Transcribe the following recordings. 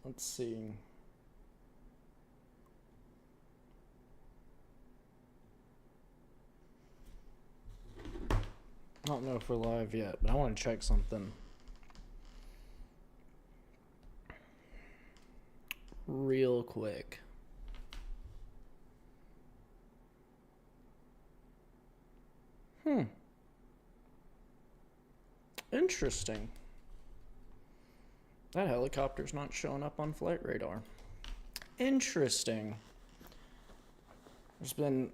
Let's see. I don't know if we're live yet, but I want to check something real quick. Interesting. That helicopter's not showing up on flight radar. Interesting. There's been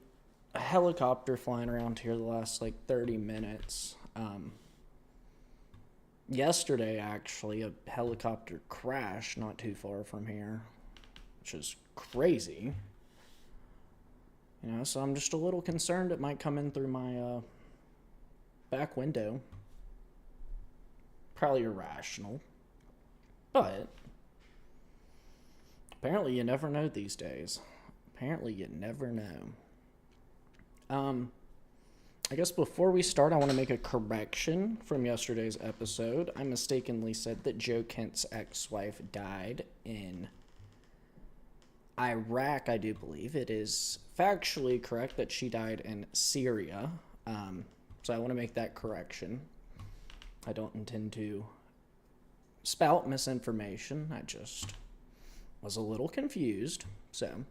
a helicopter flying around here the last 30 minutes. Yesterday, actually, a helicopter crashed not too far from here, which is crazy. So I'm just a little concerned it might come in through my back window. Probably irrational. But apparently you never know these days. Apparently you never know. I guess before we start, I want to make a correction from yesterday's episode. I mistakenly said that Joe Kent's ex-wife died in Iraq, I do believe. It is factually correct that she died in Syria. So I want to make that correction. I don't intend to spout misinformation. I just was a little confused. So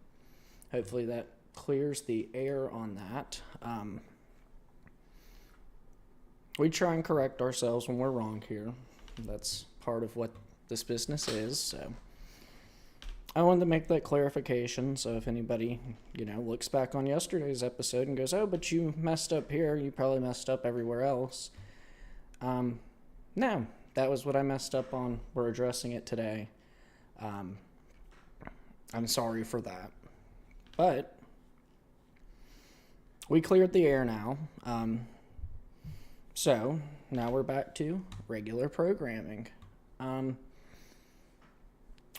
hopefully that clears the air on that. We try and correct ourselves when we're wrong here. That's part of what this business is. So I wanted to make that clarification. So if anybody, looks back on yesterday's episode and goes, "Oh, but you messed up here. You probably messed up everywhere else." No, that was what I messed up on. We're addressing it today. I'm sorry for that. But we cleared the air now. So now we're back to regular programming. I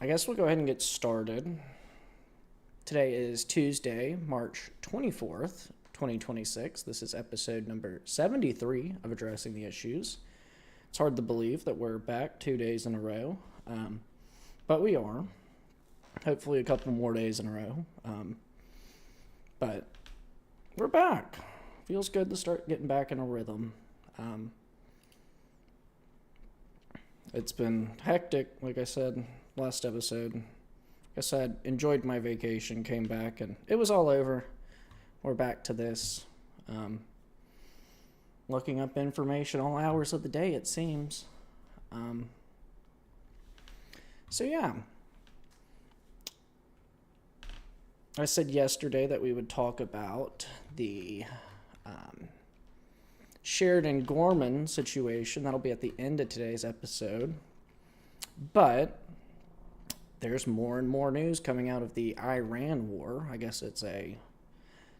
guess we'll go ahead and get started. Today is Tuesday, March 24th, 2026. This is episode number 73 of Addressing the Issues. It's hard to believe that we're back 2 days in a row, but we are. Hopefully a couple more days in a row, but we're back. Feels good to start getting back in a rhythm. It's been hectic, like I said last episode. I guess I enjoyed my vacation, came back, and it was all over. We're back to this. Looking up information all hours of the day, it seems. So yeah. I said yesterday that we would talk about the Sheridan Gorman situation. That'll be at the end of today's episode. But there's more and more news coming out of the Iran war. I guess it's a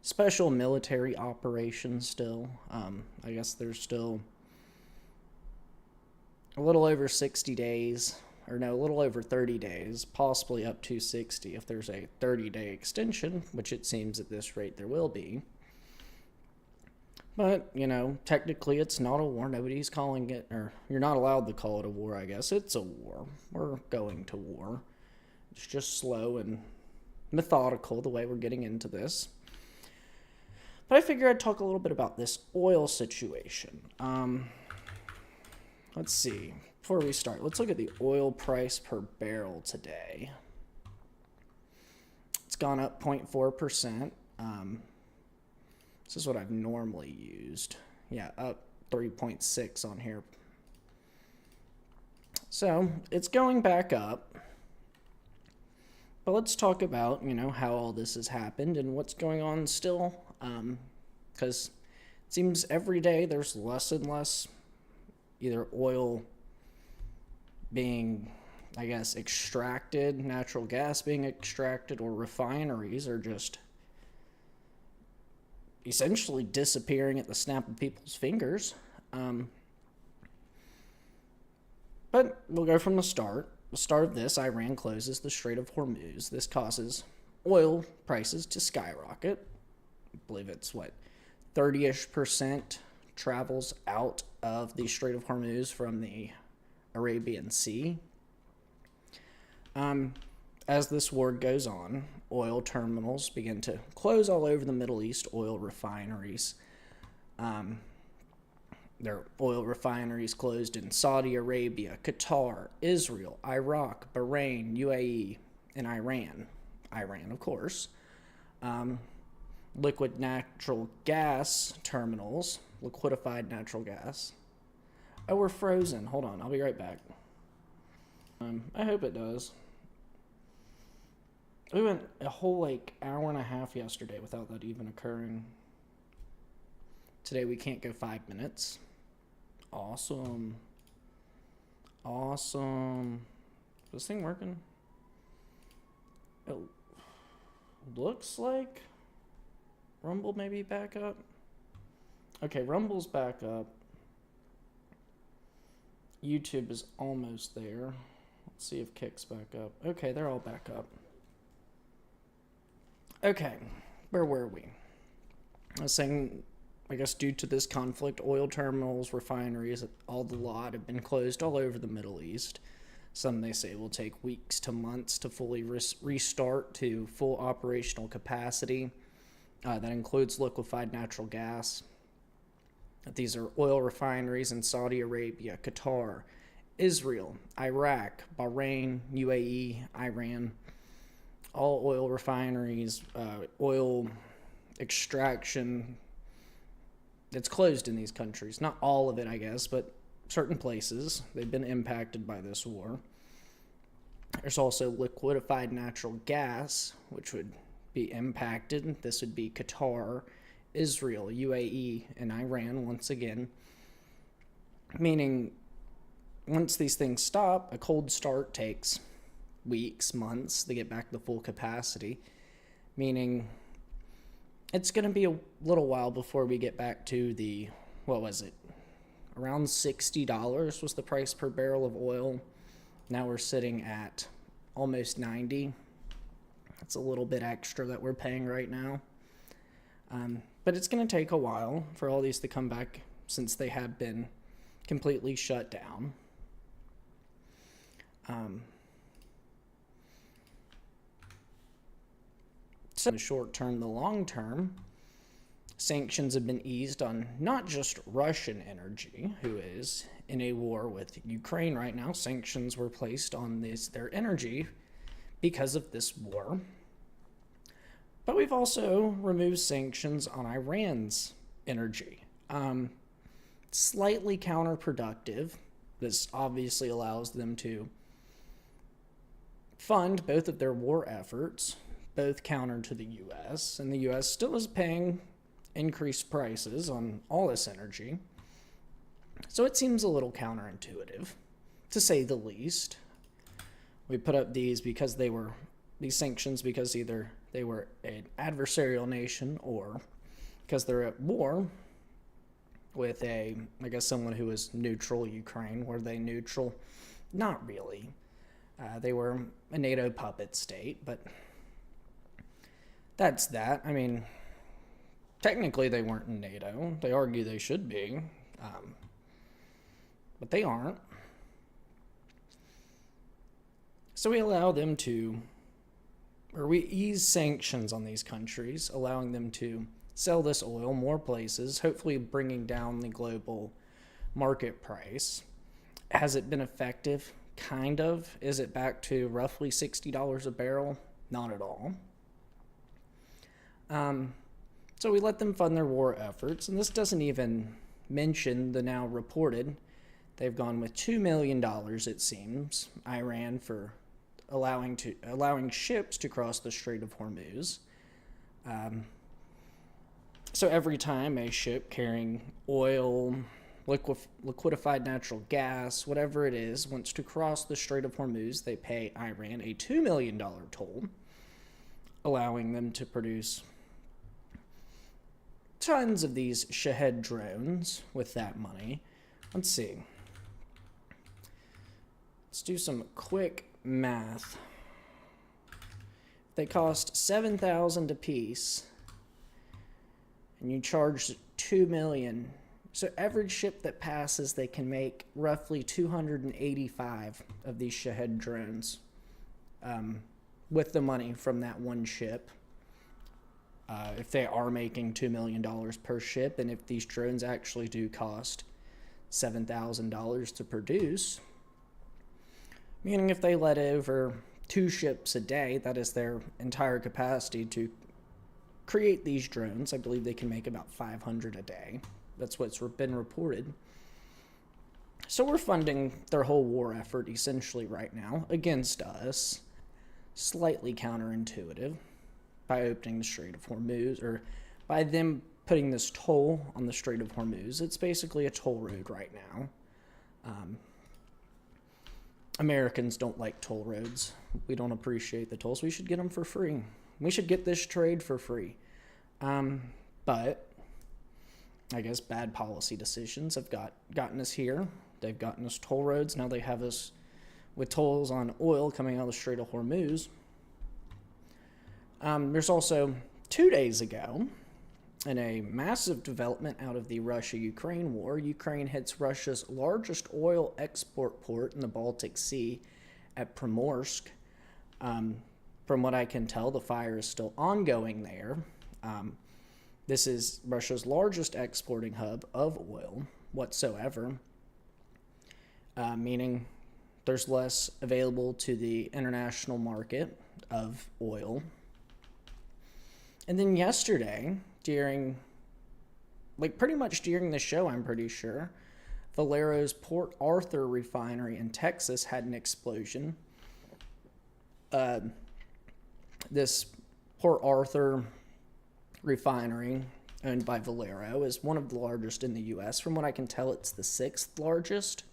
special military operation still. I guess there's still a little over 60 days, or no, a little over 30 days, possibly up to 60 if there's a 30-day extension, which it seems at this rate there will be. But, technically it's not a war. Nobody's calling it, or you're not allowed to call it a war, I guess. It's a war. We're going to war. It's just slow and methodical the way we're getting into this. But I figured I'd talk a little bit about this oil situation. Let's see. Before we start, let's look at the oil price per barrel today. It's gone up 0.4%. This is what I've normally used. Yeah, up 3.6 on here. So it's going back up. But let's talk about, how all this has happened and what's going on still. Because it seems every day there's less and less either oil being, extracted, natural gas being extracted, or refineries are just essentially disappearing at the snap of people's fingers. But we'll go from the start. The start of this, Iran closes the Strait of Hormuz. This causes oil prices to skyrocket. I believe it's 30-ish% travels out of the Strait of Hormuz from the Arabian Sea. As this war goes on, oil terminals begin to close all over the Middle East, oil refineries. There are oil refineries closed in Saudi Arabia, Qatar, Israel, Iraq, Bahrain, UAE, and Iran. Iran, of course. Liquid natural gas terminals, liquefied natural gas. Oh, we're frozen. Hold on, I'll be right back. I hope it does. We went a whole hour and a half yesterday without that even occurring. Today we can't go 5 minutes. Awesome. Awesome. Is this thing working? It looks like Rumble maybe back up. Okay, Rumble's back up. YouTube is almost there. Let's see if Kick's back up. Okay, they're all back up. Okay, where were we? I was saying, I guess due to this conflict, oil terminals, refineries, all the lot have been closed all over the Middle East. Some they say will take weeks to months to fully restart to full operational capacity. That includes liquefied natural gas. These are oil refineries in Saudi Arabia, Qatar, Israel, Iraq, Bahrain, UAE, Iran. All oil refineries, oil extraction, it's closed in these countries. Not all of it, I guess, but certain places. They've been impacted by this war. There's also liquefied natural gas, which would be impacted. This would be Qatar, Israel, UAE, and Iran once again. Meaning, once these things stop, a cold start takes weeks, months to get back to full capacity. Meaning, it's going to be a little while before we get back to the, what was it? Around $60 was the price per barrel of oil. Now we're sitting at almost 90. That's a little bit extra that we're paying right now. But it's going to take a while for all these to come back since they have been completely shut down. So in the short term, the long term, sanctions have been eased on not just Russian energy, who is in a war with Ukraine right now. Sanctions were placed on their energy because of this war. But we've also removed sanctions on Iran's energy. Slightly counterproductive. This obviously allows them to fund both of their war efforts, both counter to the U.S., and the U.S. still is paying increased prices on all this energy. So it seems a little counterintuitive, to say the least. We put up these sanctions because either they were an adversarial nation or because they're at war with someone who is neutral, Ukraine. Were they neutral? Not really. They were a NATO puppet state, but that's that. I mean, technically they weren't in NATO. They argue they should be, but they aren't. So we allow them to, or we ease sanctions on these countries, allowing them to sell this oil more places, hopefully bringing down the global market price. Has it been effective? Kind of. Is it back to roughly $60 a barrel? Not at all. So we let them fund their war efforts, and this doesn't even mention the now reported, they've gone with $2 million, it seems, Iran, for allowing ships to cross the Strait of Hormuz. So every time a ship carrying oil, liquefied natural gas, whatever it is, wants to cross the Strait of Hormuz, they pay Iran a $2 million toll, allowing them to produce tons of these Shahed drones with that money. Let's see. Let's do some quick math. They cost $7,000 a piece, and you charge $2 million. So every ship that passes, they can make roughly 285 of these Shahed drones. with the money from that one ship. If they are making $2 million per ship, and if these drones actually do cost $7,000 to produce, meaning if they let over 2 ships a day, that is their entire capacity to create these drones. I believe they can make about 500 a day. That's what's been reported. So we're funding their whole war effort essentially right now against us. Slightly counterintuitive by opening the Strait of Hormuz, or by them putting this toll on the Strait of Hormuz. It's basically a toll road right now. Americans don't like toll roads. We don't appreciate the tolls. We should get them for free. We should get this trade for free. But I guess bad policy decisions have gotten us here. They've gotten us toll roads. Now they have us with tolls on oil coming out of the Strait of Hormuz. There's also 2 days ago, in a massive development out of the Russia-Ukraine war, Ukraine hits Russia's largest oil export port in the Baltic Sea at Primorsk. From what I can tell, the fire is still ongoing there. This is Russia's largest exporting hub of oil whatsoever, meaning there's less available to the international market of oil. And then yesterday, pretty much during the show, I'm pretty sure, Valero's Port Arthur refinery in Texas had an explosion. This Port Arthur refinery, owned by Valero, is one of the largest in the U.S. From what I can tell, it's the 6th largest.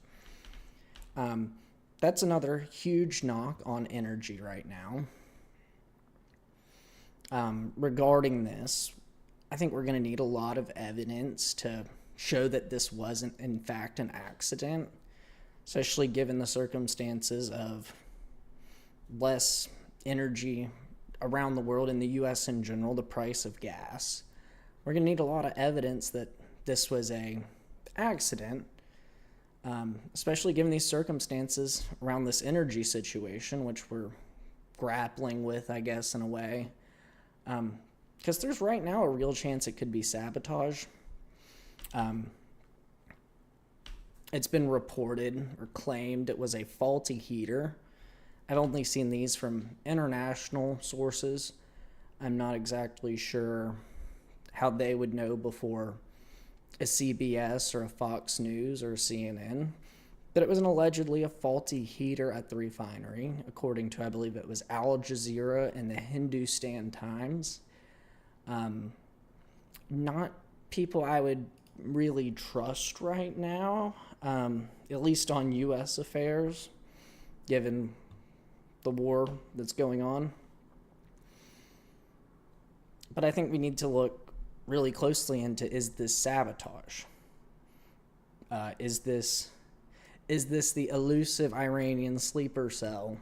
That's another huge knock on energy right now. Regarding this, I think we're going to need a lot of evidence to show that this wasn't, in fact, an accident, especially given the circumstances of less energy around the world, in the U.S. in general, the price of gas. We're going to need a lot of evidence that this was an accident, especially given these circumstances around this energy situation, which we're grappling with, I guess, in a way. Because there's right now a real chance it could be sabotage. It's been reported or claimed it was a faulty heater. I've only seen these from international sources. I'm not exactly sure how they would know before a CBS or a Fox News or a CNN, but it was allegedly a faulty heater at the refinery, according to, I believe it was Al Jazeera and the Hindustan Times. Not people I would really trust right now, at least on U.S. affairs, given the war that's going on. But I think we need to look really closely into, is this sabotage? Is this the elusive Iranian sleeper cell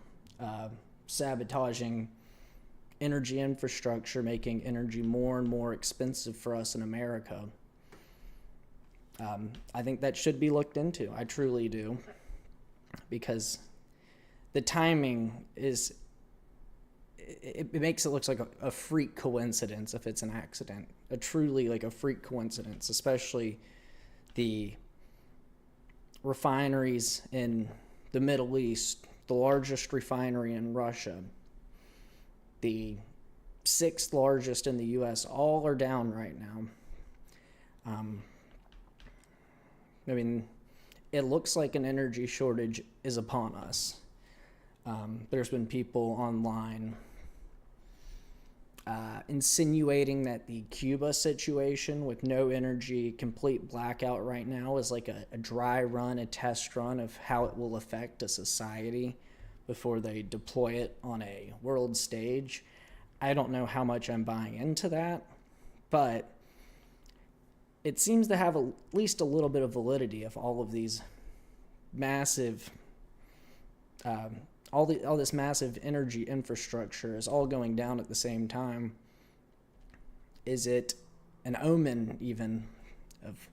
sabotaging energy infrastructure, making energy more and more expensive for us in America? I think that should be looked into. I truly do. Because the timing is, it makes it look like a freak coincidence if it's an accident. A truly like a freak coincidence, especially the refineries in the Middle East, the largest refinery in Russia, the 6th largest in the U.S., all are down right now. I mean, it looks like an energy shortage is upon us. There's been people online insinuating that the Cuba situation with no energy, complete blackout right now, is like a dry run, a test run of how it will affect a society before they deploy it on a world stage. I don't know how much I'm buying into that, but it seems to have at least a little bit of validity if all of these massive, all this massive energy infrastructure is all going down at the same time. Is it an omen even of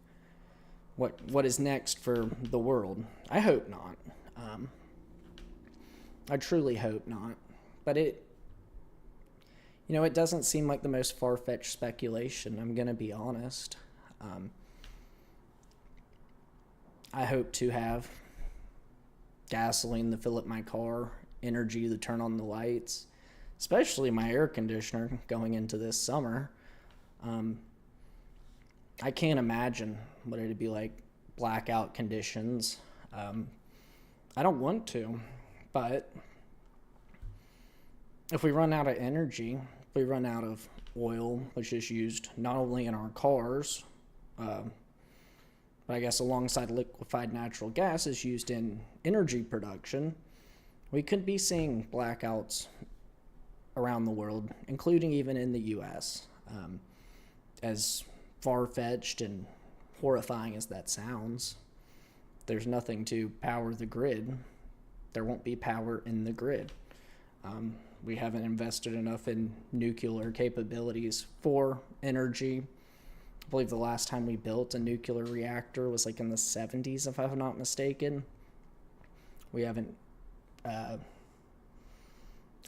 what is next for the world? I hope not. I truly hope not. But it doesn't seem like the most far-fetched speculation, I'm going to be honest. I hope to have gasoline to fill up my car, energy to turn on the lights, especially my air conditioner going into this summer. I can't imagine what it'd be like, blackout conditions. I don't want to, but if we run out of energy, if we run out of oil, which is used not only in our cars, but I guess alongside liquefied natural gas is used in energy production, we could be seeing blackouts around the world, including even in the U.S. As far-fetched and horrifying as that sounds, there's nothing to power the grid. There won't be power in the grid. We haven't invested enough in nuclear capabilities for energy. I believe the last time we built a nuclear reactor was like in the 70s, if I'm not mistaken. We haven't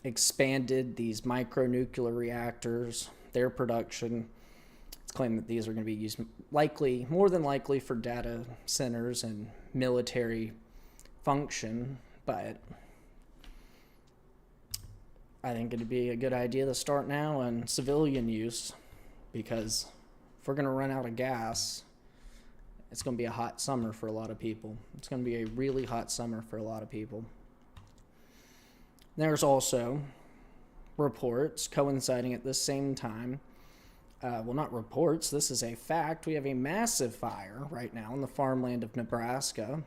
expanded these micro-nuclear reactors, their production. It's claimed that these are going to be used more than likely for data centers and military function, but I think it'd be a good idea to start now on civilian use, because if we're going to run out of gas, it's going to be a hot summer for a lot of people. It's going to be a really hot summer for a lot of people. There's also reports coinciding at the same time. Well, not reports, this is a fact. We have a massive fire right now in the farmland of Nebraska.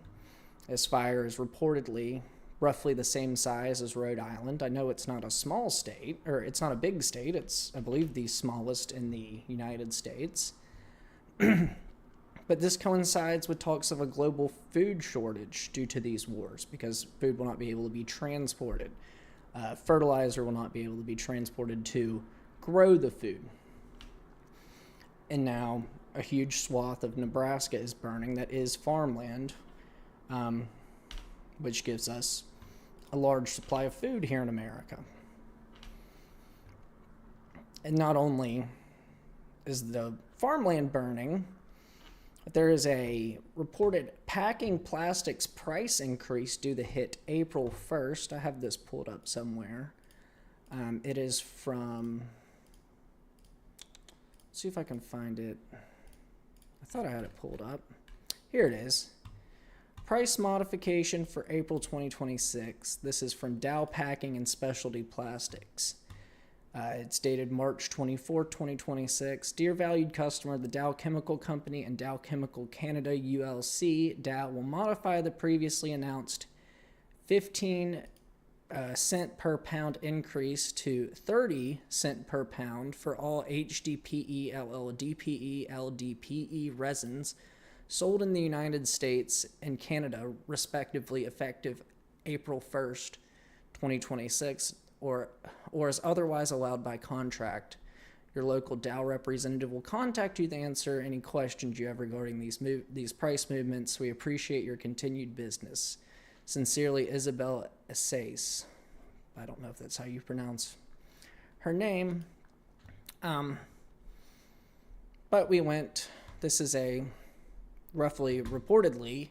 This fire is reportedly roughly the same size as Rhode Island. I know it's not a small state, or it's not a big state. It's, I believe, the smallest in the United States. But this coincides with talks of a global food shortage due to these wars, because food will not be able to be transported. Fertilizer will not be able to be transported to grow the food. And now a huge swath of Nebraska is burning that is farmland, which gives us a large supply of food here in America. And not only is the farmland burning, but there is a reported packing plastics price increase due to hit April 1st. I have this pulled up somewhere. It is from... Let's see if I can find it. I thought I had it pulled up. Here it is. Price modification for April 2026. This is from Dow Packing and Specialty Plastics. It's dated March 24, 2026. Dear valued customer, the Dow Chemical Company and Dow Chemical Canada ULC, Dow will modify the previously announced 15 cent per pound increase to 30 cent per pound for all HDPE, LLDPE, LDPE resins sold in the United States and Canada, respectively, effective April 1st, 2026, or as otherwise allowed by contract. Your local Dow representative will contact you to answer any questions you have regarding these price movements. We appreciate your continued business. Sincerely, Isabel Assace. I don't know if that's how you pronounce her name. But this is a reportedly,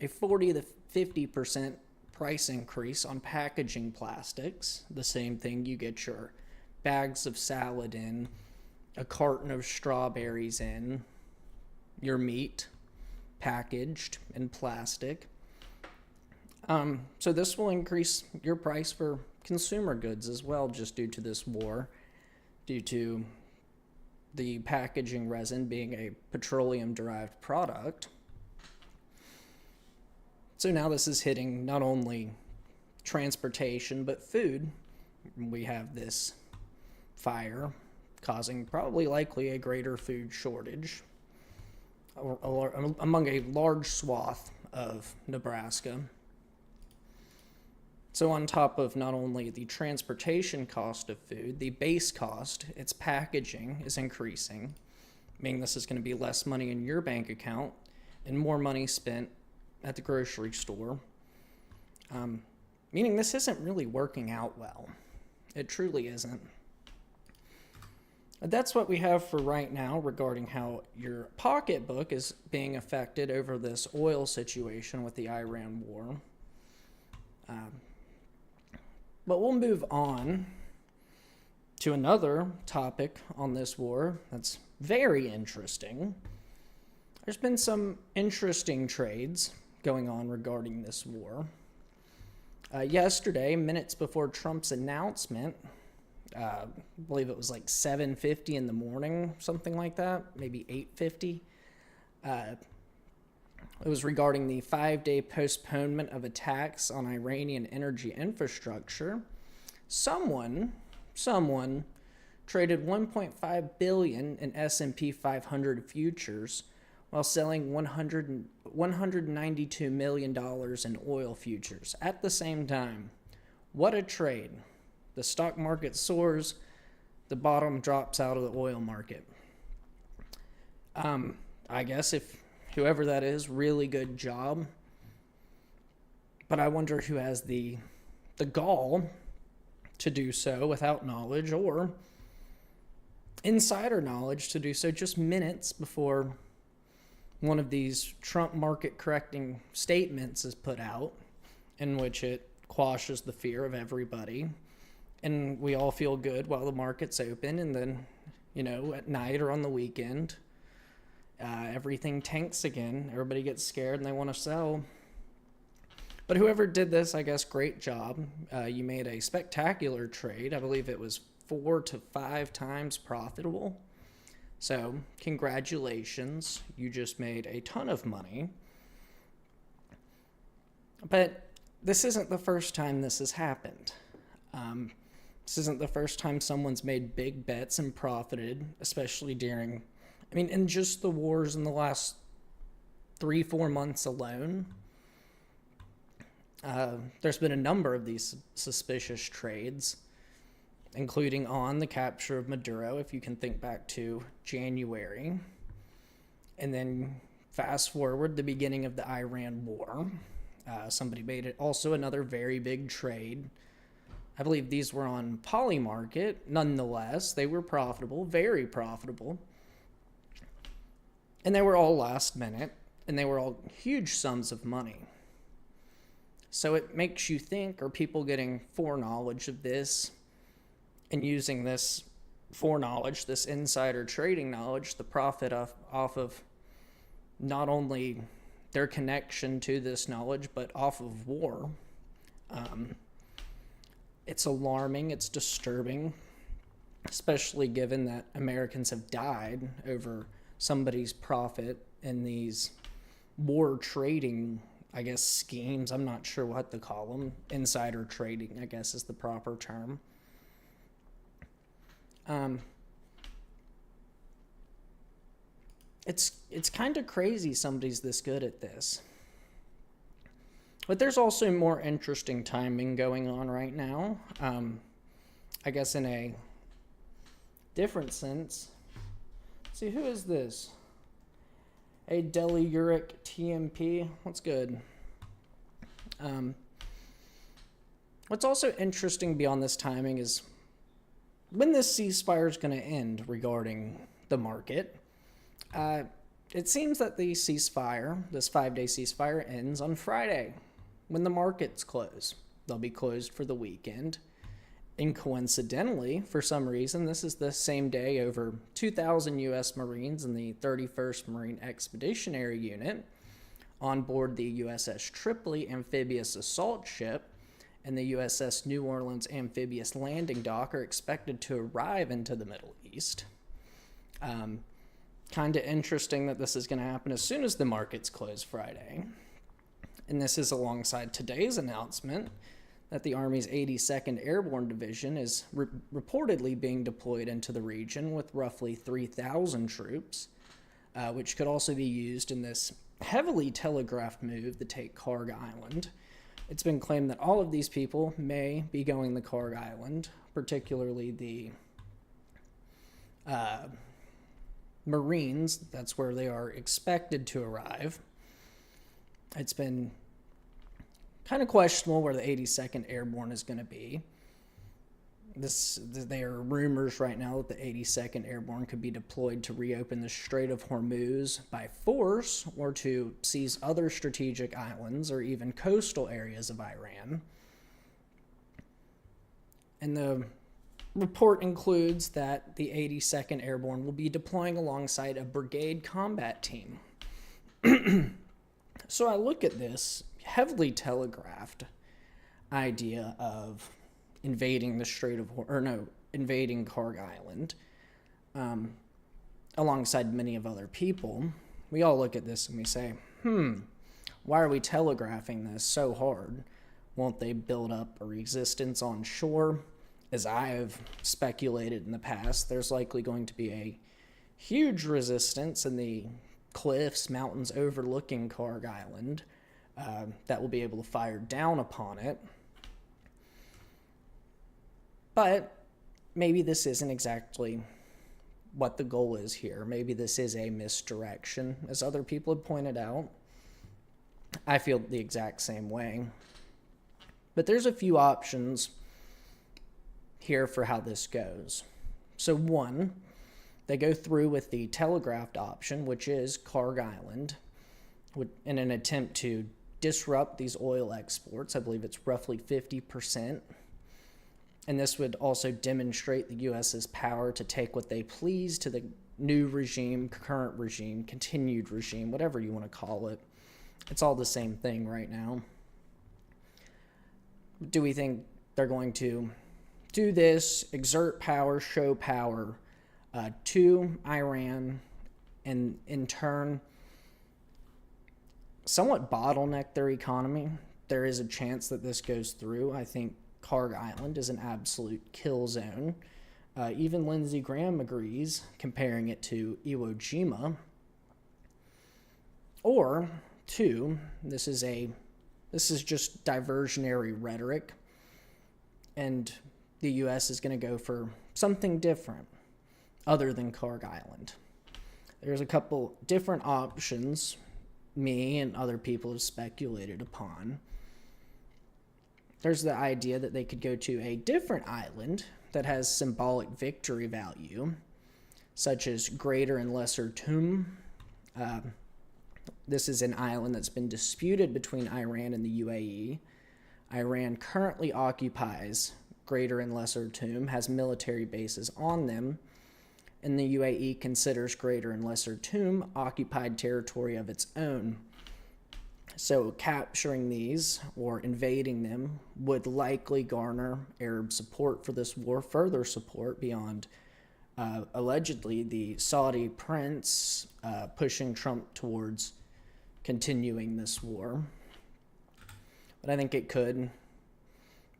a 40 to 50% price increase on packaging plastics. The same thing you get your bags of salad in, a carton of strawberries in, your meat packaged in plastic. So this will increase your price for consumer goods as well, just due to this war, due to the packaging resin being a petroleum-derived product. So now this is hitting not only transportation, but food. We have this fire causing probably likely a greater food shortage among a large swath of Nebraska. So on top of not only the transportation cost of food, the base cost, its packaging, is increasing, meaning this is going to be less money in your bank account and more money spent at the grocery store, meaning this isn't really working out well. It truly isn't. That's what we have for right now regarding how your pocketbook is being affected over this oil situation with the Iran war. But we'll move on to another topic on this war that's very interesting. There's been some interesting trades going on regarding this war. Yesterday, minutes before Trump's announcement, I believe it was like 7:50 in the morning, something like that, maybe 8:50. It was regarding the 5-day postponement of attacks on Iranian energy infrastructure. Someone traded 1.5 billion in S&P 500 futures while selling $192 million in oil futures at the same time. What a trade. The stock market soars, the bottom drops out of the oil market. I guess if whoever that is, really good job. But I wonder who has the gall to do so without knowledge or insider knowledge to do so just minutes before one of these Trump market correcting statements is put out, in which it quashes the fear of everybody. And we all feel good while the market's open. And then, at night or on the weekend, everything tanks again. Everybody gets scared and they want to sell. But whoever did this, I guess, great job. You made a spectacular trade. I believe it was 4 to 5 times profitable. So, congratulations. You just made a ton of money. But this isn't the first time this has happened. This isn't the first time someone's made big bets and profited, especially in just the wars in the last 3-4 months alone. There's been a number of these suspicious trades, including on the capture of Maduro, if you can think back to January. And then fast forward the beginning of the Iran war. Somebody made it also another very big trade. I believe these were on Polymarket. Nonetheless, they were profitable, very profitable. And they were all last minute, and they were all huge sums of money. So it makes you think, are people getting foreknowledge of this and using this foreknowledge, this insider trading knowledge, the profit off of not only their connection to this knowledge, but off of war? It's alarming, it's disturbing, especially given that Americans have died over somebody's profit in these war trading, I guess, schemes. I'm not sure what to call them. Insider trading, I guess, is the proper term. It's kind of crazy somebody's this good at this. But there's also more interesting timing going on right now. I guess in a different sense. Let's see, who is this? A Deliuric TMP. That's good. What's also interesting beyond this timing is when this ceasefire is going to end regarding the market. It seems that the ceasefire, this 5-day ceasefire, ends on Friday when the markets close. They'll be closed for the weekend. And coincidentally, for some reason, this is the same day over 2,000 U.S. Marines in the 31st Marine Expeditionary Unit on board the USS Tripoli amphibious assault ship and the USS New Orleans amphibious landing dock are expected to arrive into the Middle East. Kind of interesting that this is going to happen as soon as the markets close Friday. And this is alongside today's announcement that the Army's 82nd Airborne Division is reportedly being deployed into the region with roughly 3,000 troops, which could also be used in this heavily telegraphed move to take Karg Island. It's been claimed that all of these people may be going to Karg Island, particularly the Marines. That's where they are expected to arrive. It's been kind of questionable where the 82nd Airborne is going to be. There are rumors right now that the 82nd Airborne could be deployed to reopen the Strait of Hormuz by force or to seize other strategic islands or even coastal areas of Iran. And the report includes that the 82nd Airborne will be deploying alongside a brigade combat team. So I look at this heavily telegraphed idea of invading the invading Karg Island, alongside many of other people. We all look at this and we say, why are we telegraphing this so hard? Won't they build up a resistance on shore? As I have speculated in the past, there's likely going to be a huge resistance in the cliffs, mountains overlooking Karg Island that will be able to fire down upon it. But maybe this isn't exactly what the goal is here. Maybe this is a misdirection, as other people have pointed out. I feel the exact same way. But there's a few options here for how this goes. So one, they go through with the telegraphed option, which is Karg Island, in an attempt to disrupt these oil exports. I believe it's roughly 50%. And this would also demonstrate the U.S.'s power to take what they please to the new regime, current regime, continued regime, whatever you want to call it. It's all the same thing right now. Do we think they're going to do this, exert power, show power to Iran, and in turn somewhat bottleneck their economy? There is a chance that this goes through. I think Karg Island is an absolute kill zone. Even Lindsey Graham agrees, comparing it to Iwo Jima. Or two, this is just diversionary rhetoric, and the U.S. is going to go for something different other than Karg Island. There's a couple different options me and other people have speculated upon. There's the idea that they could go to a different island that has symbolic victory value, such as Greater and Lesser Tum. This is an island that's been disputed between Iran and the UAE. Iran currently occupies Greater and Lesser Tum, has military bases on them, and the UAE considers Greater and Lesser Tum occupied territory of its own. So capturing these or invading them would likely garner Arab support for this war, further support beyond allegedly the Saudi prince pushing Trump towards continuing this war. But I think it could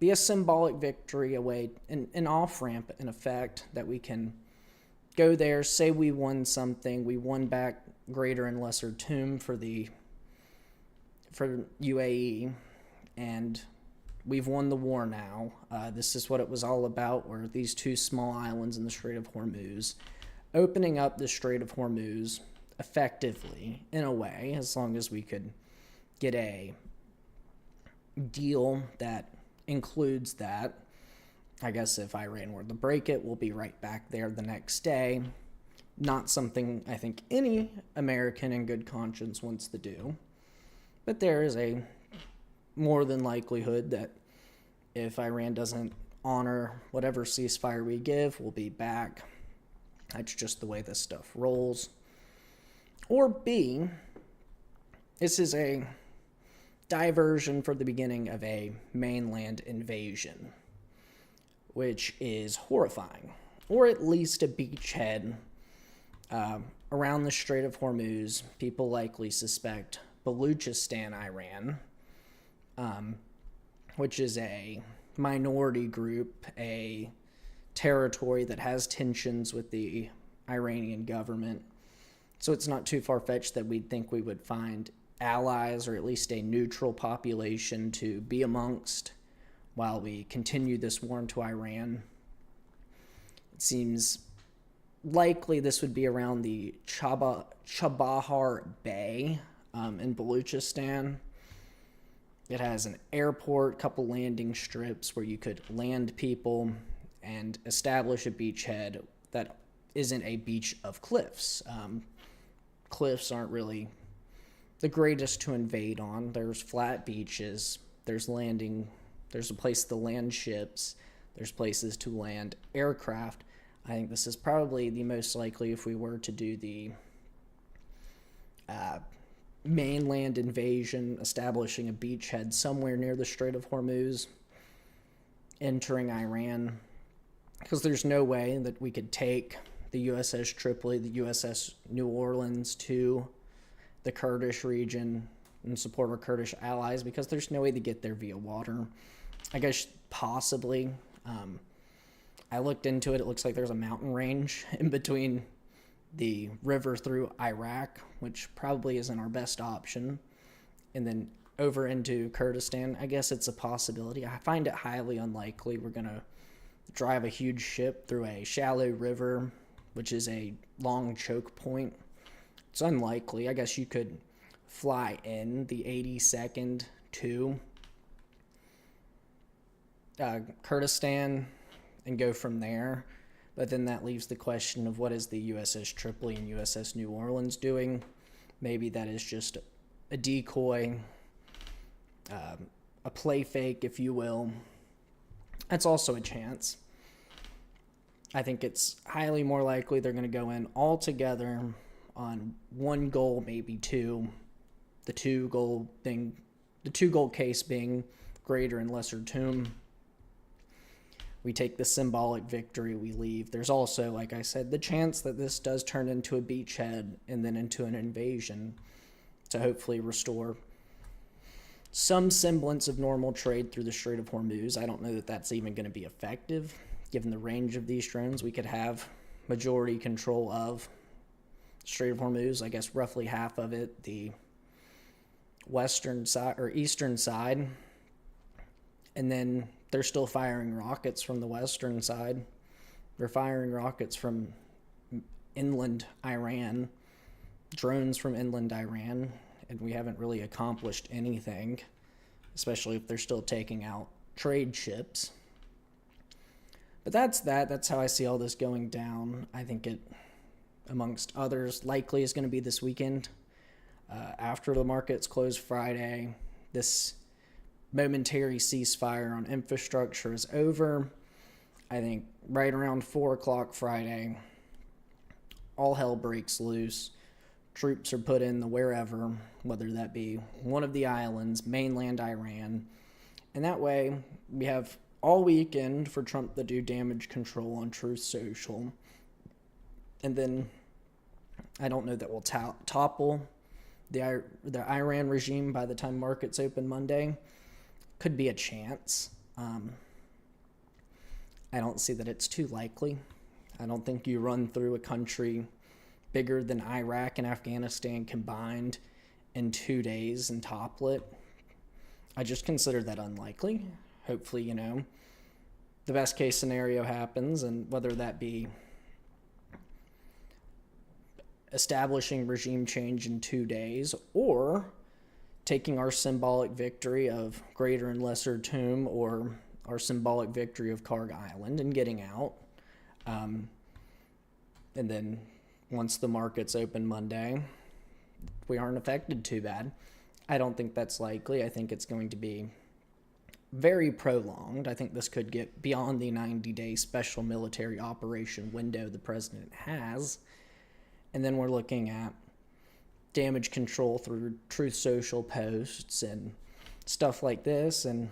be a symbolic victory, an off-ramp, in effect, that we can go there, say we won something, we won back Greater and Lesser Tum for UAE, and we've won the war now. This is what it was all about, were these two small islands in the Strait of Hormuz. Opening up the Strait of Hormuz effectively, in a way, as long as we could get a deal that includes that. I guess if Iran were to break it, we'll be right back there the next day. Not something I think any American in good conscience wants to do. But there is a more than likelihood that if Iran doesn't honor whatever ceasefire we give, we'll be back. That's just the way this stuff rolls. Or B, this is a diversion for the beginning of a mainland invasion, which is horrifying. Or at least a beachhead around the Strait of Hormuz. People likely suspect Baluchistan, Iran, which is a minority group, a territory that has tensions with the Iranian government. So it's not too far-fetched that we'd think we would find allies, or at least a neutral population, to be amongst while we continue this war into Iran. It seems likely this would be around the Chabahar Bay in Baluchistan. It has an airport, couple landing strips where you could land people. and establish a beachhead that isn't a beach of cliffs. Cliffs aren't really the greatest to invade on. There's flat beaches, there's a place to land ships, there's places to land aircraft. I think this is probably the most likely if we were to do the mainland invasion, establishing a beachhead somewhere near the Strait of Hormuz, entering Iran, because there's no way that we could take the USS Tripoli, the USS New Orleans to the Kurdish region and support our Kurdish allies, because there's no way to get there via water. I guess possibly. I looked into it. It looks like there's a mountain range in between the river through Iraq, which probably isn't our best option, and then over into Kurdistan. I guess it's a possibility. I find it highly unlikely we're going to drive a huge ship through a shallow river, which is a long choke point. It's unlikely. I guess you could fly in the 82nd to Kurdistan and go from there. But then that leaves the question of what is the USS Tripoli and USS New Orleans doing? Maybe that is just a decoy, a play fake, if you will. That's also a chance. I think it's highly more likely they're going to go in all together on one goal, maybe two. The two goal case being Greater and Lesser Tomb. We take the symbolic victory, we leave. There's also, like I said, the chance that this does turn into a beachhead and then into an invasion to hopefully restore some semblance of normal trade through the Strait of Hormuz. I don't know that that's even going to be effective. Given the range of these drones, we could have majority control of Strait of Hormuz. I guess roughly half of it, the western side or eastern side, and then they're still firing rockets from the western side. They're firing rockets from inland Iran, drones from inland Iran, and we haven't really accomplished anything, especially if they're still taking out trade ships. But that's how I see all this going down. I think it, amongst others, likely is going to be this weekend. After the markets close Friday, this momentary ceasefire on infrastructure is over. I think right around 4 o'clock Friday, all hell breaks loose. Troops are put in the wherever, whether that be one of the islands, mainland Iran. And that way, we have all weekend for Trump to do damage control on Truth Social. And then I don't know that we'll topple the Iran regime by the time markets open Monday. Could be a chance. I don't see that it's too likely. I don't think you run through a country bigger than Iraq and Afghanistan combined in 2 days and topple it. I just consider that unlikely. Hopefully, the best case scenario happens, and whether that be establishing regime change in 2 days or taking our symbolic victory of Greater and Lesser Tomb or our symbolic victory of Karg Island and getting out. And then once the markets open Monday, we aren't affected too bad. I don't think that's likely. I think it's going to be very prolonged. I think this could get beyond the 90-day special military operation window the president has. And then we're looking at damage control through Truth Social posts and stuff like this, and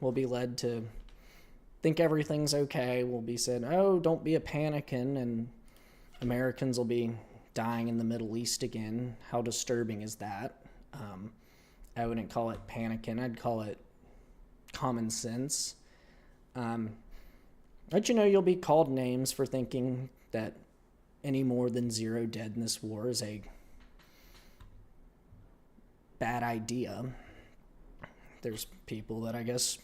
we'll be led to think everything's okay. We'll be said, oh, don't be a panicking, and Americans will be dying in the Middle East again. How disturbing is that? I wouldn't call it panicking. I'd call it common sense. But you'll be called names for thinking that any more than 0 dead in this war is a bad idea. There's people that I guess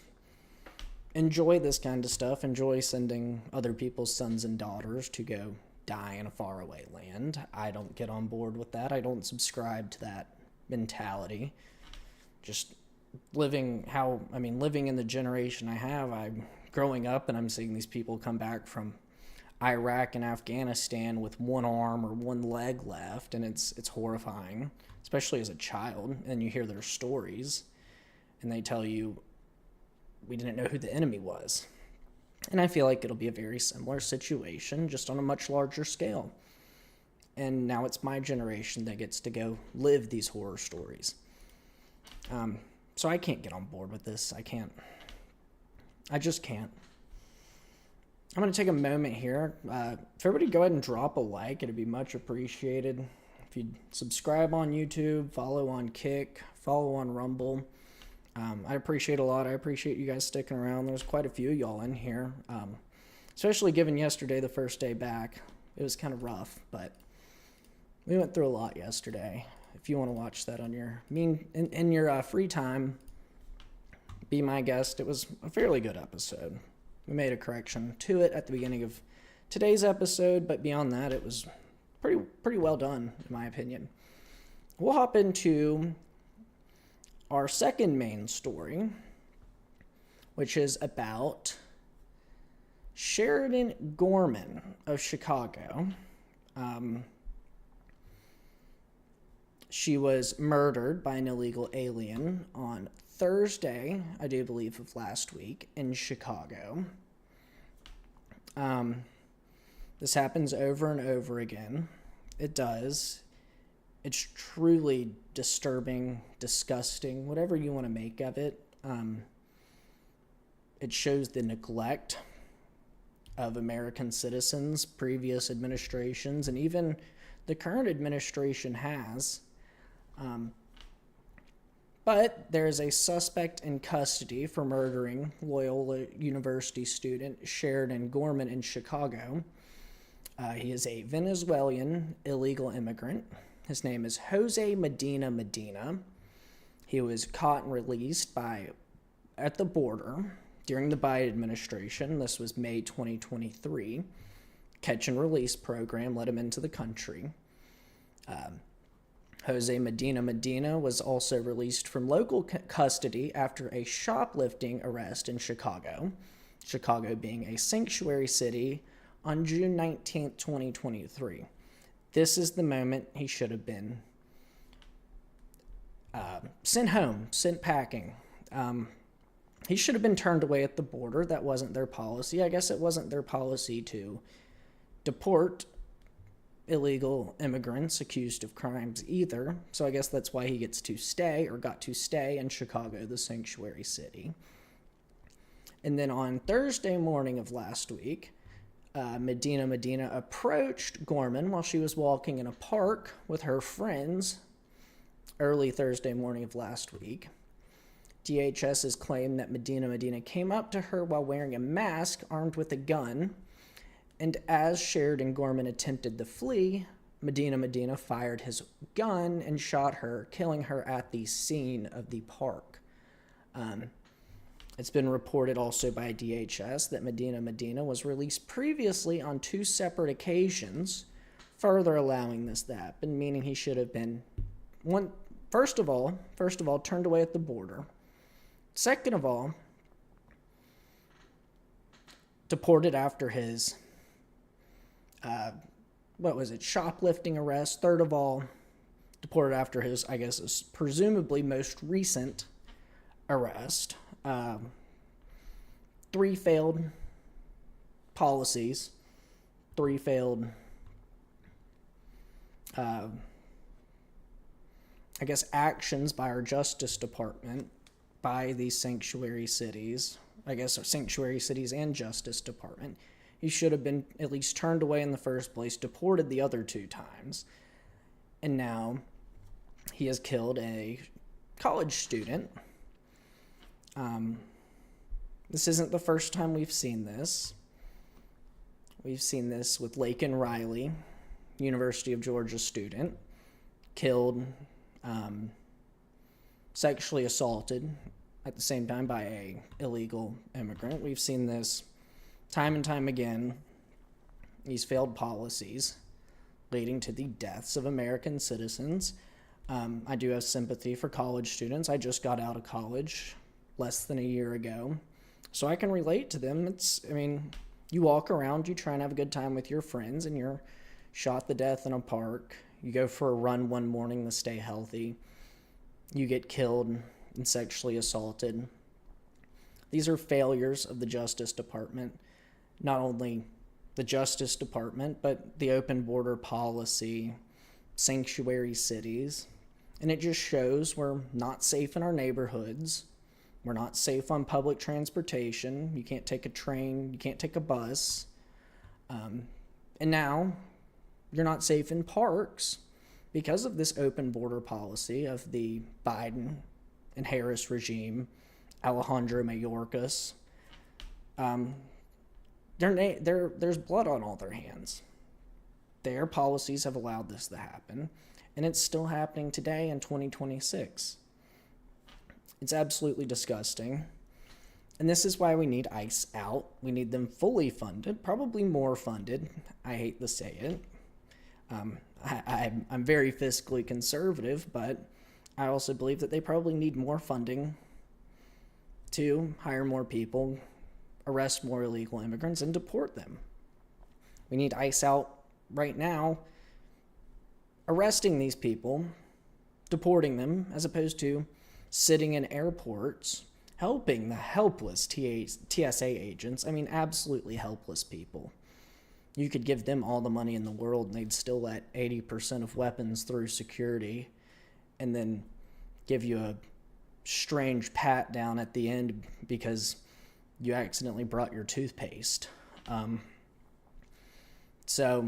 enjoy this kind of stuff, enjoy sending other people's sons and daughters to go die in a faraway land. I don't get on board with that. I don't subscribe to that mentality. Just living in the generation I have, I growing up and I'm seeing these people come back from Iraq and Afghanistan with one arm or one leg left, and it's horrifying, especially as a child. And you hear their stories, and they tell you, we didn't know who the enemy was. And I feel like it'll be a very similar situation, just on a much larger scale. And now it's my generation that gets to go live these horror stories. So I can't get on board with this. I can't. I just can't. I'm going to take a moment here. If everybody go ahead and drop a like, it'd be much appreciated. If you'd subscribe on YouTube, follow on Kick, follow on Rumble. I appreciate a lot. I appreciate you guys sticking around. There's quite a few of y'all in here, especially given yesterday, the first day back. It was kind of rough, but we went through a lot yesterday. If you want to watch that on your in your free time, be my guest. It was a fairly good episode. We made a correction to it at the beginning of today's episode, but beyond that, it was pretty well done, in my opinion. We'll hop into our second main story, which is about Sheridan Gorman of Chicago. She was murdered by an illegal alien on Thursday, I do believe, of last week in Chicago. This happens over and over again. It does. It's truly disturbing, disgusting, whatever you want to make of it. It shows the neglect of American citizens, previous administrations, and even the current administration has. But there is a suspect in custody for murdering Loyola University student Sheridan Gorman in Chicago. He is a Venezuelan illegal immigrant. His name is Jose Medina. He was caught and released at the border during the Biden administration. This was May 2023. Catch and release program let him into the country. Jose Medina was also released from local custody after a shoplifting arrest in Chicago being a sanctuary city on June 19th, 2023. This is the moment he should have been sent home, sent packing. He should have been turned away at the border. That wasn't their policy. I guess it wasn't their policy to deport illegal immigrants accused of crimes either. So I guess that's why he got to stay in Chicago, the sanctuary city. And then on Thursday morning of last week, Medina approached Gorman while she was walking in a park with her friends early Thursday morning of last week. DHS has claimed that Medina came up to her while wearing a mask, armed with a gun, and as Sheridan Gorman attempted to flee, Medina fired his gun and shot her, killing her at the scene of the park. It's been reported also by DHS that Medina was released previously on 2 separate occasions, further allowing this to happen, meaning he should have been, first of all, turned away at the border. Second of all, deported after his shoplifting arrest. Third of all, deported after his, presumably most recent arrest. 3 failed policies, 3 failed, actions by our Justice Department, by these sanctuary cities, sanctuary cities and Justice Department. He should have been at least turned away in the first place, deported the other 2 times, and now he has killed a college student. This isn't the first time we've seen this. We've seen this with Laken Riley, University of Georgia student, killed, sexually assaulted at the same time by a illegal immigrant. We've seen this time and time again, these failed policies leading to the deaths of American citizens. I do have sympathy for college students. I just got out of college less than a year ago. So I can relate to them. You walk around, you try and have a good time with your friends, and you're shot to death in a park. You go for a run one morning to stay healthy. You get killed and sexually assaulted. These are failures of the Justice Department. Not only the Justice Department, but the open border policy, sanctuary cities. And it just shows we're not safe in our neighborhoods. We're not safe on public transportation. You can't take a train. You can't take a bus. And now you're not safe in parks because of this open border policy of the Biden and Harris regime, Alejandro Mayorkas. There's blood on all their hands. Their policies have allowed this to happen, and it's still happening today in 2026. It's absolutely disgusting. And this is why we need ICE out. We need them fully funded, probably more funded. I hate to say it. I'm very fiscally conservative, but I also believe that they probably need more funding to hire more people, arrest more illegal immigrants, and deport them. We need ICE out right now, arresting these people, deporting them, as opposed to sitting in airports, helping the helpless TSA agents. Absolutely helpless people. You could give them all the money in the world and they'd still let 80% of weapons through security and then give you a strange pat down at the end because you accidentally brought your toothpaste. It's a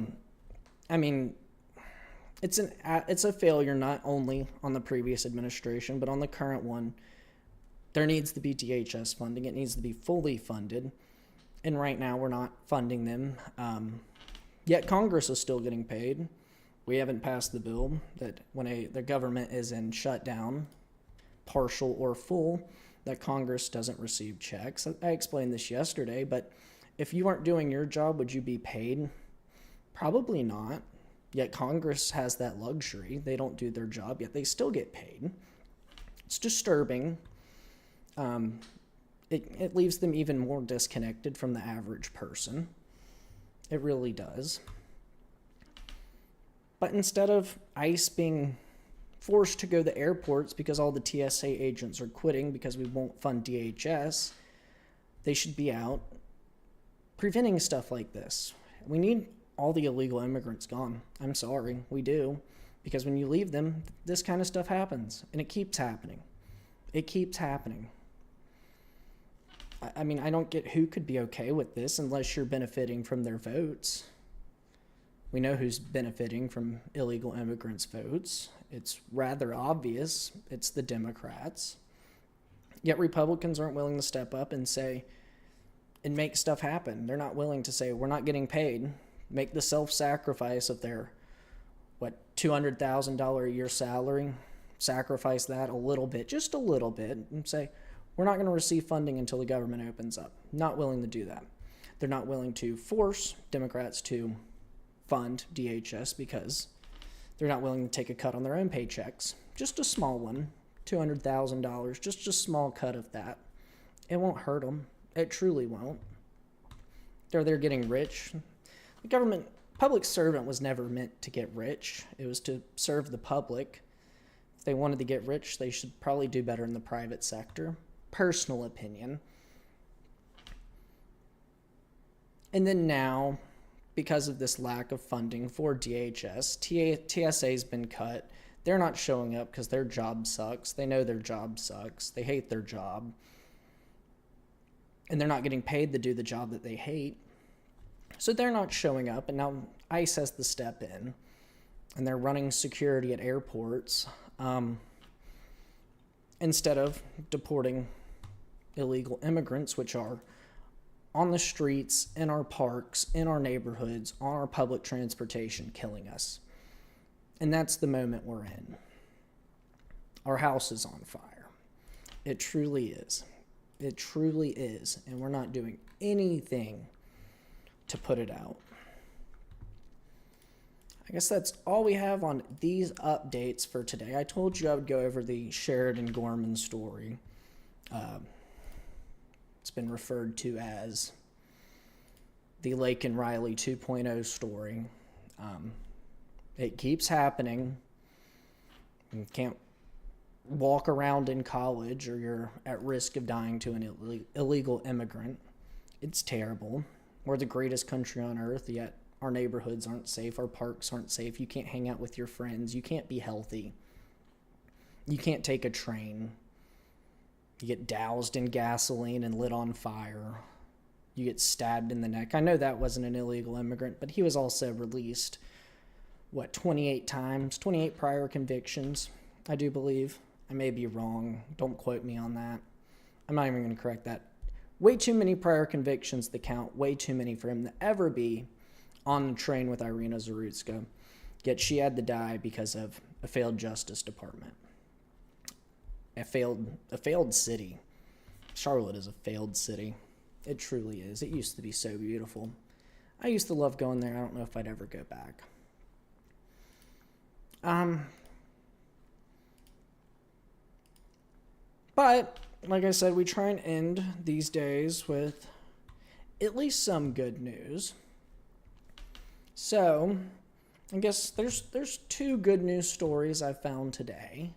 failure not only on the previous administration, but on the current one. There needs to be DHS funding. It needs to be fully funded. And right now we're not funding them. Yet Congress is still getting paid. We haven't passed the bill that when the government is in shutdown, partial or full, that Congress doesn't receive checks. I explained this yesterday, but if you aren't doing your job, would you be paid? Probably not. Yet Congress has that luxury. They don't do their job, yet they still get paid. It's disturbing. It leaves them even more disconnected from the average person. It really does. But instead of ICE being forced to go to airports because all the TSA agents are quitting because we won't fund DHS, they should be out preventing stuff like this. We need all the illegal immigrants gone. I'm sorry, we do. Because when you leave them, this kind of stuff happens. And it keeps happening. It keeps happening. I don't get who could be okay with this unless you're benefiting from their votes. We know who's benefiting from illegal immigrants' votes. It's rather obvious. It's the Democrats. Yet Republicans aren't willing to step up and say, and make stuff happen. They're not willing to say, we're not getting paid. Make the self-sacrifice of their, $200,000 a year salary. Sacrifice that a little bit, just a little bit, and say, we're not going to receive funding until the government opens up. Not willing to do that. They're not willing to force Democrats to fund DHS because they're not willing to take a cut on their own paychecks. Just a small one, $200,000, just a small cut of that. It won't hurt them. It truly won't. They're getting rich. The government, public servant was never meant to get rich. It was to serve the public. If they wanted to get rich, they should probably do better in the private sector. Personal opinion. And then now, because of this lack of funding for DHS, TSA's been cut. They're not showing up because their job sucks. They know their job sucks. They hate their job. And they're not getting paid to do the job that they hate. So they're not showing up, and now ICE has to step in. And they're running security at airports instead of deporting illegal immigrants, which are on the streets, in our parks, in our neighborhoods, on our public transportation, killing us. And that's the moment we're in. Our house is on fire. It truly is. It truly is. And we're not doing anything to put it out. I guess that's all we have on these updates for today. I told you I would go over the Sheridan Gorman story. It's been referred to as the Lake and Riley 2.0 story. It keeps happening. You can't walk around in college or you're at risk of dying to an illegal immigrant. It's terrible. We're the greatest country on earth, yet our neighborhoods aren't safe. Our parks aren't safe. You can't hang out with your friends. You can't be healthy. You can't take a train. You get doused in gasoline and lit on fire. You get stabbed in the neck. I know that wasn't an illegal immigrant, but he was also released, 28 times? 28 prior convictions, I do believe. I may be wrong. Don't quote me on that. I'm not even going to correct that. Way too many prior convictions to count. Way too many for him to ever be on the train with Irina Zarutska. Yet she had to die because of a failed Justice Department. A failed city. Charlotte is a failed city. It truly is. It used to be so beautiful. I used to love going there. I don't know if I'd ever go back. But, like I said, we try and end these days with at least some good news. So, I guess there's two good news stories I found today.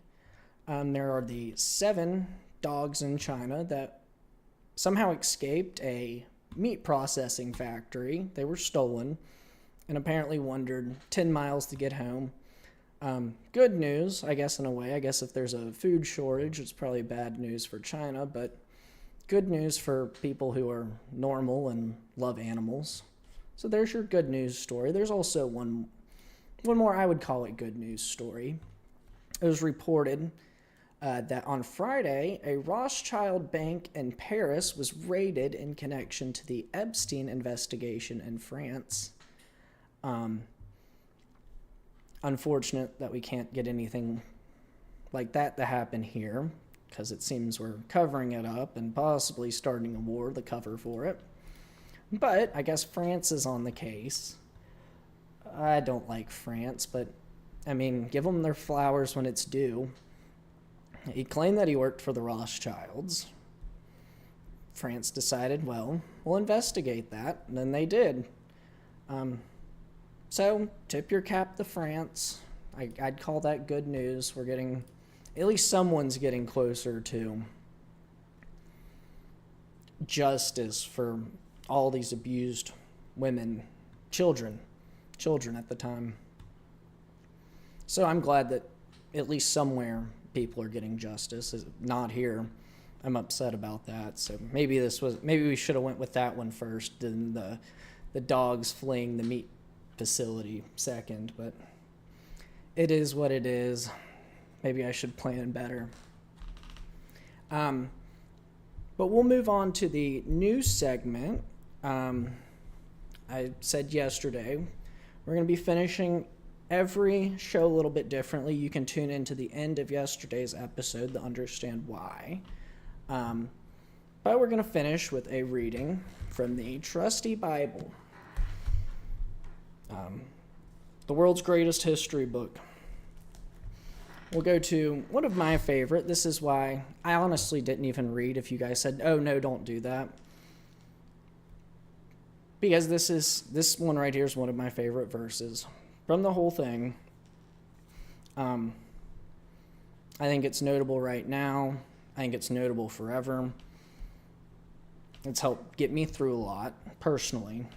There are the 7 dogs in China that somehow escaped a meat processing factory. They were stolen and apparently wandered 10 miles to get home. Good news, I guess, in a way. I guess if there's a food shortage, it's probably bad news for China, but good news for people who are normal and love animals. So there's your good news story. There's also one more, I would call it good news story. It was reported that on Friday, a Rothschild bank in Paris was raided in connection to the Epstein investigation in France. Unfortunate that we can't get anything like that to happen here, because it seems we're covering it up and possibly starting a war to cover for it. But I guess France is on the case. I don't like France, but I mean, give them their flowers when it's due. He claimed that he worked for the Rothschilds. France decided, well, we'll investigate that, and then they did. So, tip your cap to France. I'd call that good news. We're getting, at least someone's getting closer to justice for all these abused women, children at the time. So I'm glad that at least somewhere people are getting justice. Not here. I'm upset about that. So maybe we should have went with that one first, then the dogs fleeing the meat facility second, but it is what it is. Maybe I should plan better. But we'll move on to the news segment. I said yesterday, we're going to be finishing every show a little bit differently. You can tune into the end of yesterday's episode to understand why. But we're going to finish with a reading from the trusty Bible. The world's greatest history book. We'll go to one of my favorite. This is why I honestly didn't even read if you guys said, oh no, don't do that. Because this one right here is one of my favorite verses from the whole thing. I think it's notable right now. I think it's notable forever. It's helped get me through a lot, personally.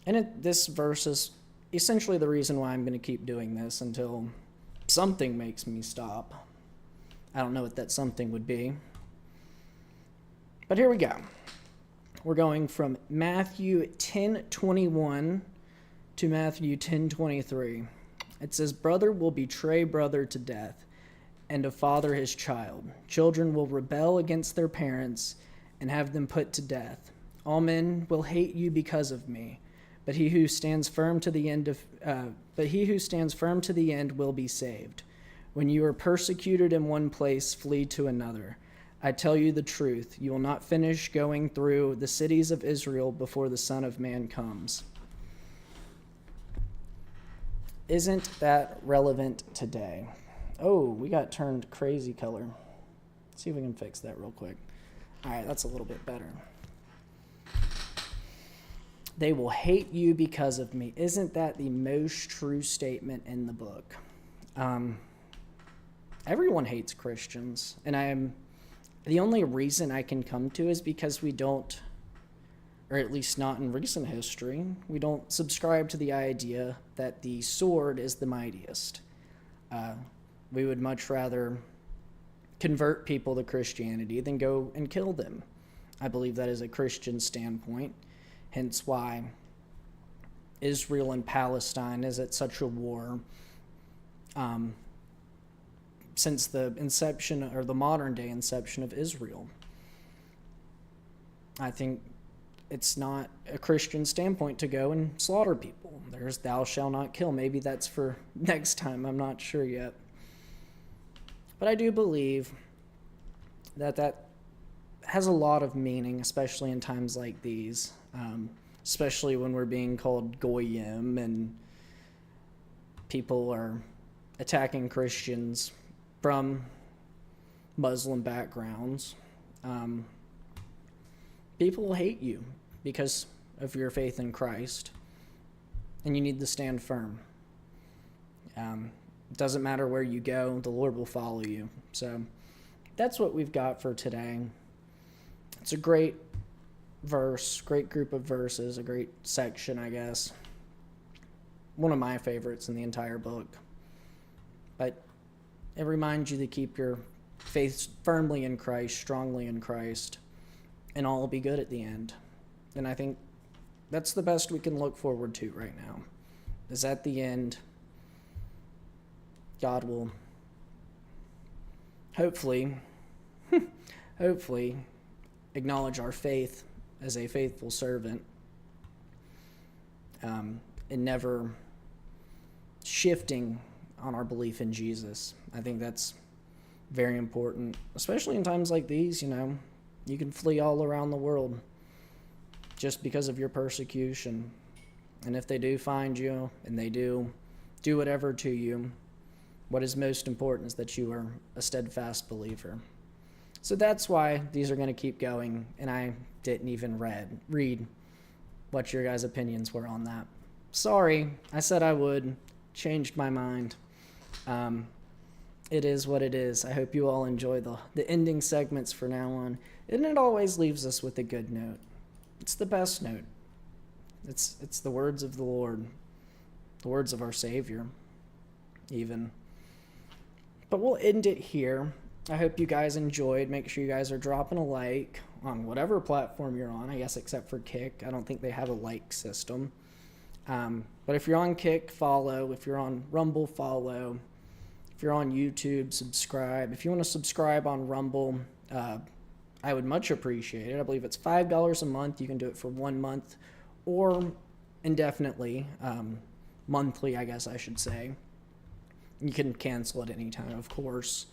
And this verse is essentially the reason why I'm going to keep doing this until something makes me stop. I don't know what that something would be. But here we go. We're going from Matthew 10:21 to Matthew 10:23. It says, "Brother will betray brother to death, and a father his child. Children will rebel against their parents and have them put to death. All men will hate you because of me, but he who stands firm to the end will be saved. When you are persecuted in one place, flee to another. I tell you the truth, you will not finish going through the cities of Israel before the Son of Man comes." Isn't that relevant today? Oh, we got turned crazy color. Let's see if we can fix that real quick. All right, that's a little bit better. They will hate you because of me. Isn't that the most true statement in the book? Everyone hates Christians, and the only reason I can come to is because we don't, or at least not in recent history, we don't subscribe to the idea that the sword is the mightiest. We would much rather convert people to Christianity than go and kill them. I believe that is a Christian standpoint, hence why Israel and Palestine is at such a war since the inception, or the modern day inception of Israel. I think it's not a Christian standpoint to go and slaughter people. There's thou shalt not kill. Maybe that's for next time. I'm not sure yet. But I do believe that has a lot of meaning, especially in times like these, especially when we're being called goyim and people are attacking Christians from Muslim backgrounds. People will hate you because of your faith in Christ, and you need to stand firm. It doesn't matter where you go, the Lord will follow you. So that's what we've got for today. It's a great verse, great group of verses, a great section, I guess. One of my favorites in the entire book. But it reminds you to keep your faith firmly in Christ, strongly in Christ, and all will be good at the end. And I think that's the best we can look forward to right now, is at the end, God will hopefully acknowledge our faith as a faithful servant, and never shifting on our belief in Jesus. I think that's very important, especially in times like these. You can flee all around the world just because of your persecution. And if they do find you and they do whatever to you, what is most important is that you are a steadfast believer. So that's why these are going to keep going, and I didn't even read what your guys' opinions were on that. Sorry, I said I would. Changed my mind. It is what it is. I hope you all enjoy the ending segments for now on. And it always leaves us with a good note. It's the best note. It's the words of the Lord, the words of our Savior, even. But we'll end it here. I hope you guys enjoyed. Make sure you guys are dropping a like on whatever platform you're on, I guess except for Kick. I don't think they have a like system. But if you're on Kick, follow. If you're on Rumble, follow. If you're on YouTube, subscribe. If you want to subscribe on Rumble, I would much appreciate it. I believe it's $5 a month. You can do it for 1 month or indefinitely, monthly, I guess I should say. You can cancel at any time, of course.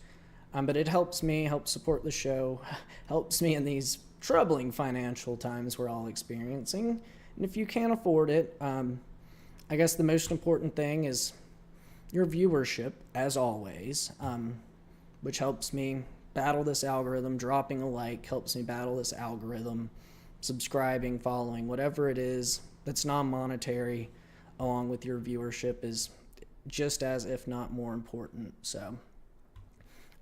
But it helps me, helps support the show, helps me in these troubling financial times we're all experiencing. And if you can't afford it, I guess the most important thing is your viewership, as always, which helps me battle this algorithm. Dropping a like helps me battle this algorithm. Subscribing, following, whatever it is that's non-monetary, along with your viewership, is just as, if not more important. So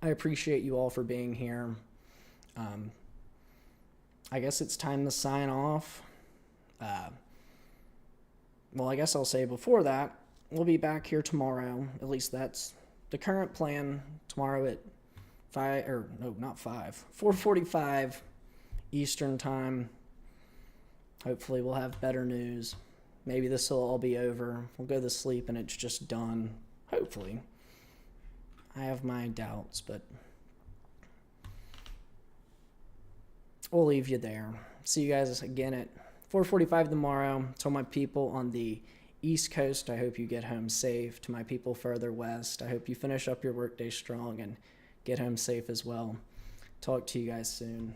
I appreciate you all for being here. I guess it's time to sign off. Well, I guess I'll say before that, we'll be back here tomorrow. At least that's the current plan. Tomorrow at 4:45 Eastern time. Hopefully we'll have better news. Maybe this will all be over. We'll go to sleep and it's just done. Hopefully. I have my doubts, but we'll leave you there. See you guys again at 4:45 tomorrow. To my people on the East Coast, I hope you get home safe. To my people further west, I hope you finish up your workday strong and get home safe as well. Talk to you guys soon.